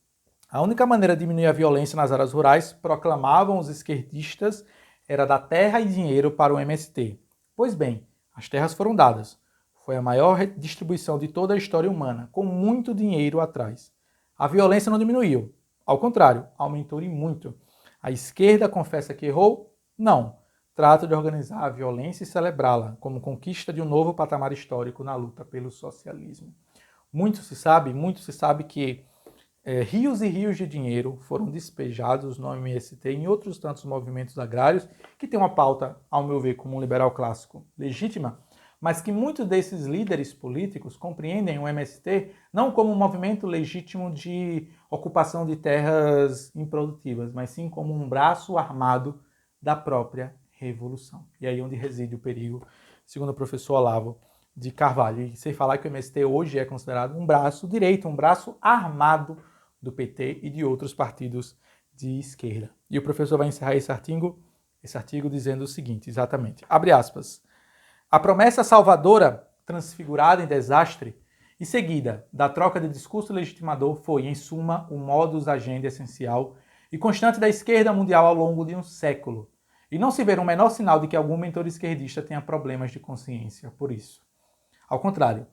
a única maneira de diminuir a violência nas áreas rurais, proclamavam os esquerdistas, era dar terra e dinheiro para o MST. Pois bem, as terras foram dadas. Foi a maior distribuição de toda a história humana, com muito dinheiro atrás. A violência não diminuiu. Ao contrário, aumentou e muito. A esquerda confessa que errou? Não. Trata de organizar a violência e celebrá-la como conquista de um novo patamar histórico na luta pelo socialismo. Muito se sabe que rios e rios de dinheiro foram despejados no MST e em outros tantos movimentos agrários que têm uma pauta, ao meu ver, como um liberal clássico legítima, mas que muitos desses líderes políticos compreendem o MST não como um movimento legítimo de ocupação de terras improdutivas, mas sim como um braço armado da própria revolução. E aí onde reside o perigo, segundo o professor Olavo de Carvalho. E sem falar que o MST hoje é considerado um braço direito, um braço armado do PT e de outros partidos de esquerda. E o professor vai encerrar esse artigo dizendo o seguinte, exatamente, abre aspas, a promessa salvadora, transfigurada em desastre, e seguida da troca de discurso legitimador foi, em suma, o modus agenda essencial e constante da esquerda mundial ao longo de um século. E não se vê o menor sinal de que algum mentor esquerdista tenha problemas de consciência por isso. Ao contrário,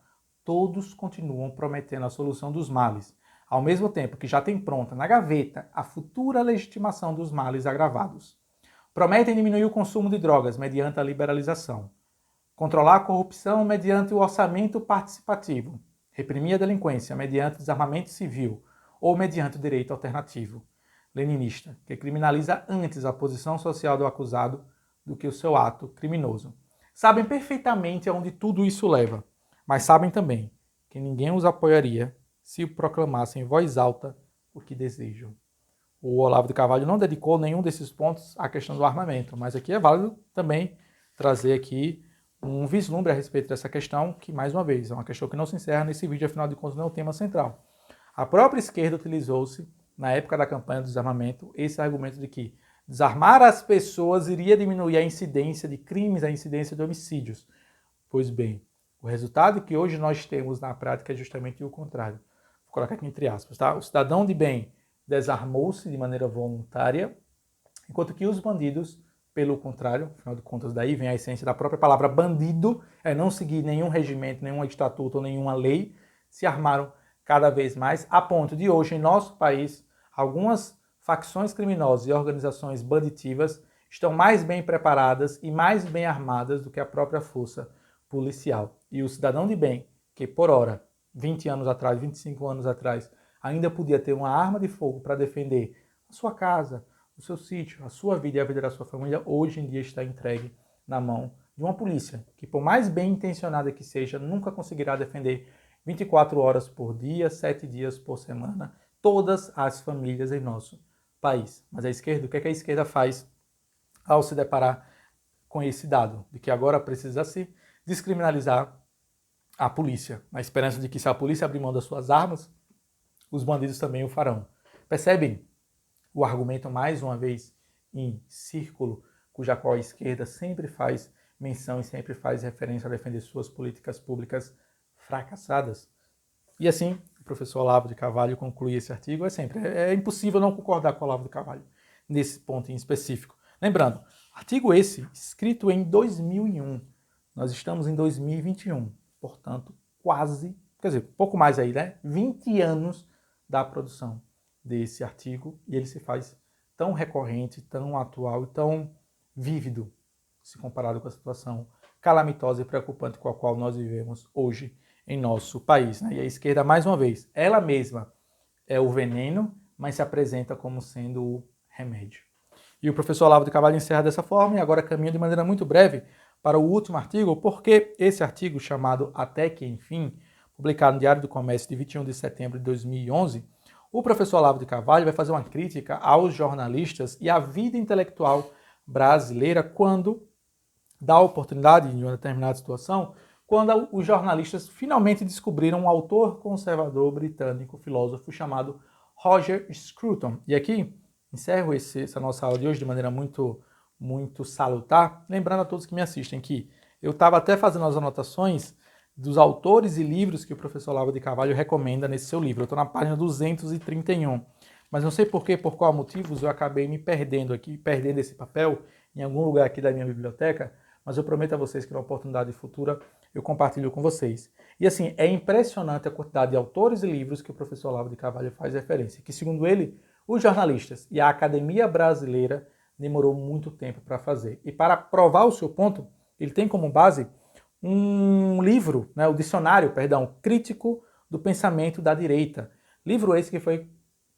todos continuam prometendo a solução dos males, ao mesmo tempo que já tem pronta na gaveta a futura legitimação dos males agravados. Prometem diminuir o consumo de drogas mediante a liberalização, controlar a corrupção mediante o orçamento participativo, reprimir a delinquência mediante o desarmamento civil ou mediante o direito alternativo leninista, que criminaliza antes a posição social do acusado do que o seu ato criminoso. Sabem perfeitamente aonde tudo isso leva, mas sabem também que ninguém os apoiaria se proclamassem em voz alta o que desejam. O Olavo de Carvalho não dedicou nenhum desses pontos à questão do armamento, mas aqui é válido também trazer aqui um vislumbre a respeito dessa questão, que, mais uma vez, é uma questão que não se encerra nesse vídeo, afinal de contas, não é o tema central. A própria esquerda utilizou-se, na época da campanha do desarmamento, esse argumento de que desarmar as pessoas iria diminuir a incidência de crimes, a incidência de homicídios. Pois bem, o resultado que hoje nós temos na prática é justamente o contrário. Vou colocar aqui entre aspas, tá? O cidadão de bem desarmou-se de maneira voluntária, enquanto que os bandidos, pelo contrário, afinal de contas, daí vem a essência da própria palavra bandido, é não seguir nenhum regimento, nenhum estatuto ou nenhuma lei, se armaram cada vez mais, a ponto de hoje, em nosso país, algumas facções criminosas e organizações banditivas estão mais bem preparadas e mais bem armadas do que a própria força policial. E o cidadão de bem, que por ora, 20 anos atrás, 25 anos atrás, ainda podia ter uma arma de fogo para defender a sua casa, o seu sítio, a sua vida e a vida da sua família, hoje em dia está entregue na mão de uma polícia, que por mais bem intencionada que seja, nunca conseguirá defender 24 horas por dia, 7 dias por semana, todas as famílias em nosso país. Mas a esquerda, o que é que a esquerda faz ao se deparar com esse dado? De que agora precisa se descriminalizar a polícia, na esperança de que se a polícia abrir mão das suas armas, os bandidos também o farão. Percebem o argumento, mais uma vez, em círculo, cuja qual a esquerda sempre faz menção e sempre faz referência a defender suas políticas públicas fracassadas? E assim, o professor Olavo de Carvalho conclui esse artigo, é impossível não concordar com o Olavo de Carvalho nesse ponto em específico. Lembrando, artigo esse escrito em 2001, nós estamos em 2021, portanto, quase, quer dizer, pouco mais aí, né? 20 anos da produção desse artigo, e ele se faz tão recorrente, tão atual e tão vívido, se comparado com a situação calamitosa e preocupante com a qual nós vivemos hoje em nosso país, né? E a esquerda, mais uma vez, ela mesma é o veneno, mas se apresenta como sendo o remédio. E o professor Olavo de Carvalho encerra dessa forma, e agora caminha de maneira muito breve para o último artigo, porque esse artigo, chamado Até que Enfim, publicado no Diário do Comércio de 21 de setembro de 2011, o professor Olavo de Carvalho vai fazer uma crítica aos jornalistas e à vida intelectual brasileira quando dá oportunidade, em uma determinada situação, quando os jornalistas finalmente descobriram um autor conservador britânico, filósofo, chamado Roger Scruton. E aqui encerro essa nossa aula de hoje de maneira muito salutar, lembrando a todos que me assistem que eu estava até fazendo as anotações dos autores e livros que o professor Olavo de Carvalho recomenda nesse seu livro. Eu estou na página 231, mas não sei por qual motivos, eu acabei me perdendo aqui, perdendo esse papel em algum lugar aqui da minha biblioteca, mas eu prometo a vocês que na oportunidade futura eu compartilho com vocês. E assim, é impressionante a quantidade de autores e livros que o professor Olavo de Carvalho faz referência, que segundo ele, os jornalistas e a academia brasileira demorou muito tempo para fazer. E para provar o seu ponto, ele tem como base um livro, o dicionário, crítico do pensamento da direita. Livro esse que foi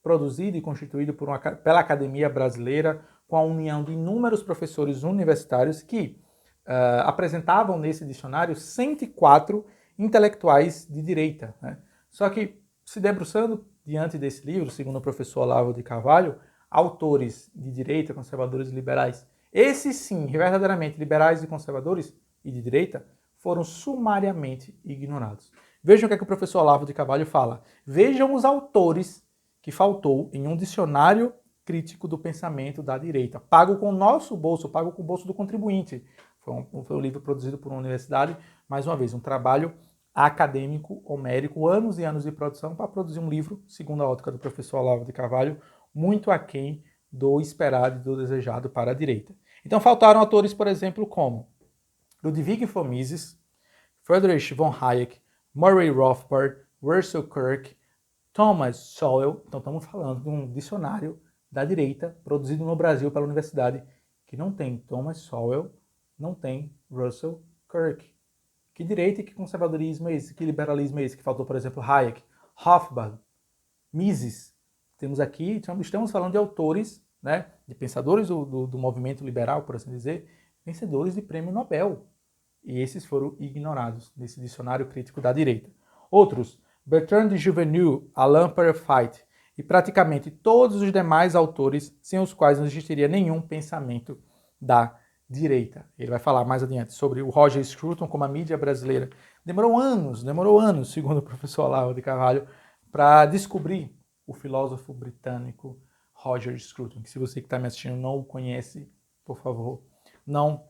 produzido e constituído pela Academia Brasileira, com a união de inúmeros professores universitários que apresentavam nesse dicionário 104 intelectuais de direita, né? Só que, se debruçando diante desse livro, segundo o professor Olavo de Carvalho, autores de direita, conservadores e liberais, esses sim, verdadeiramente liberais e conservadores e de direita, foram sumariamente ignorados. Vejam o que é que o professor Olavo de Carvalho fala. Vejam os autores que faltou em um dicionário crítico do pensamento da direita, pago com o nosso bolso, pago com o bolso do contribuinte. Foi um livro produzido por uma universidade, mais uma vez, um trabalho acadêmico, homérico, anos e anos de produção para produzir um livro, segundo a ótica do professor Olavo de Carvalho, muito aquém do esperado e do desejado para a direita. Então faltaram autores, por exemplo, como Ludwig von Mises, Friedrich von Hayek, Murray Rothbard, Russell Kirk, Thomas Sowell. Então estamos falando de um dicionário da direita, produzido no Brasil pela universidade, que não tem Thomas Sowell, não tem Russell Kirk. Que direita e que conservadorismo é esse? Que liberalismo é esse? Que faltou, por exemplo, Hayek, Rothbard, Mises. Temos aqui, estamos falando de autores, né, de pensadores do movimento liberal, por assim dizer, vencedores de prêmio Nobel. E esses foram ignorados nesse dicionário crítico da direita. Outros, Bertrand de Juvenil, Alain Peyrefitte e praticamente todos os demais autores sem os quais não existiria nenhum pensamento da direita. Ele vai falar mais adiante sobre o Roger Scruton, como a mídia brasileira demorou anos, segundo o professor Olavo de Carvalho, para descobrir o filósofo britânico Roger Scruton, que se você que está me assistindo não o conhece, por favor, não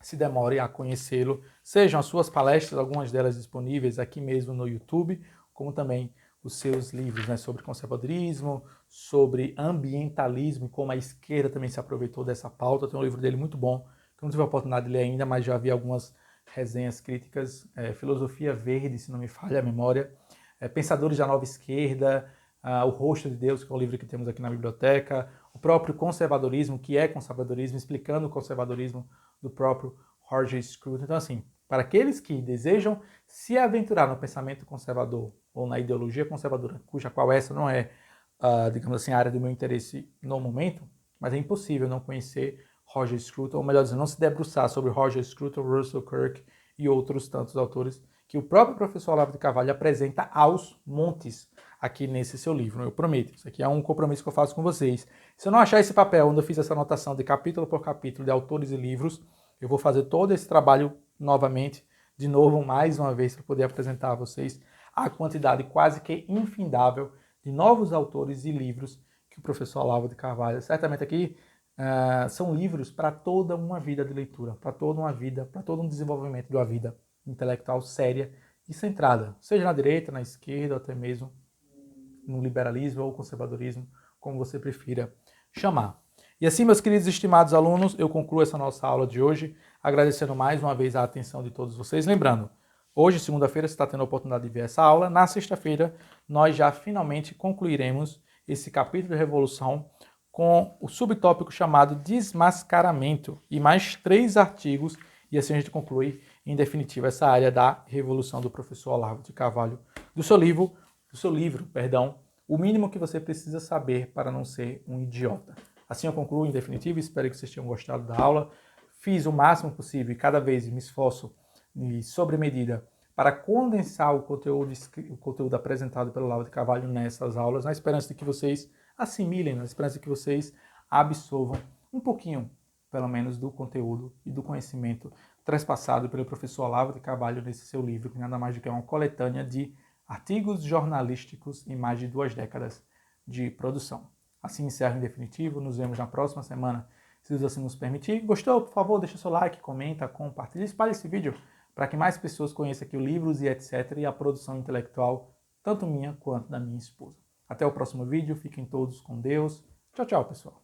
se demore a conhecê-lo. Sejam as suas palestras, algumas delas disponíveis aqui mesmo no YouTube, como também os seus livros, né, sobre conservadorismo, sobre ambientalismo e como a esquerda também se aproveitou dessa pauta. Tem um livro dele muito bom, que eu não tive a oportunidade de ler ainda, mas já vi algumas resenhas críticas. Filosofia Verde, se não me falha a memória. Pensadores da Nova Esquerda, O Rosto de Deus, que é um livro que temos aqui na biblioteca. O próprio Conservadorismo, que é conservadorismo, explicando o conservadorismo do próprio Roger Scruton. Então, assim, para aqueles que desejam se aventurar no pensamento conservador ou na ideologia conservadora, cuja qual essa não é, digamos assim, a área do meu interesse no momento, mas é impossível não conhecer Roger Scruton, ou melhor dizendo, não se debruçar sobre Roger Scruton, Russell Kirk e outros tantos autores que o próprio professor Olavo de Carvalho apresenta aos montes aqui nesse seu livro. Eu prometo, isso aqui é um compromisso que eu faço com vocês. Se eu não achar esse papel onde eu fiz essa anotação de capítulo por capítulo de autores e livros, eu vou fazer todo esse trabalho novamente, de novo, mais uma vez, para poder apresentar a vocês a quantidade quase que infindável de novos autores e livros que o professor Olavo de Carvalho, certamente aqui, são livros para toda uma vida de leitura, para toda uma vida, para todo um desenvolvimento de uma vida intelectual séria e centrada, seja na direita, na esquerda, ou até mesmo no liberalismo ou conservadorismo, como você prefira chamar. E assim, meus queridos e estimados alunos, eu concluo essa nossa aula de hoje, agradecendo mais uma vez a atenção de todos vocês. Lembrando, hoje, segunda-feira, você está tendo a oportunidade de ver essa aula. Na sexta-feira, nós já finalmente concluiremos esse capítulo de Revolução com o subtópico chamado Desmascaramento e mais 3 artigos, e assim a gente conclui, em definitiva, essa área da Revolução do professor Olavo de Carvalho, do seu livro, O Mínimo que Você Precisa Saber para Não Ser um Idiota. Assim eu concluo, em definitiva, espero que vocês tenham gostado da aula. Fiz o máximo possível e cada vez me esforço sobre medida para condensar o conteúdo apresentado pelo Olavo de Carvalho nessas aulas, na esperança de que vocês assimilem, na esperança de que vocês absorvam um pouquinho, pelo menos, do conteúdo e do conhecimento transpassado pelo professor Olavo de Carvalho nesse seu livro, que nada mais do que é uma coletânea de artigos jornalísticos em mais de 2 décadas de produção. Assim encerro em definitivo, nos vemos na próxima semana, se Deus assim nos permitir. Gostou? Por favor, deixa seu like, comenta, compartilha, espalhe esse vídeo para que mais pessoas conheçam aqui o Livros e etc. e a produção intelectual, tanto minha quanto da minha esposa. Até o próximo vídeo, fiquem todos com Deus. Tchau, tchau, pessoal.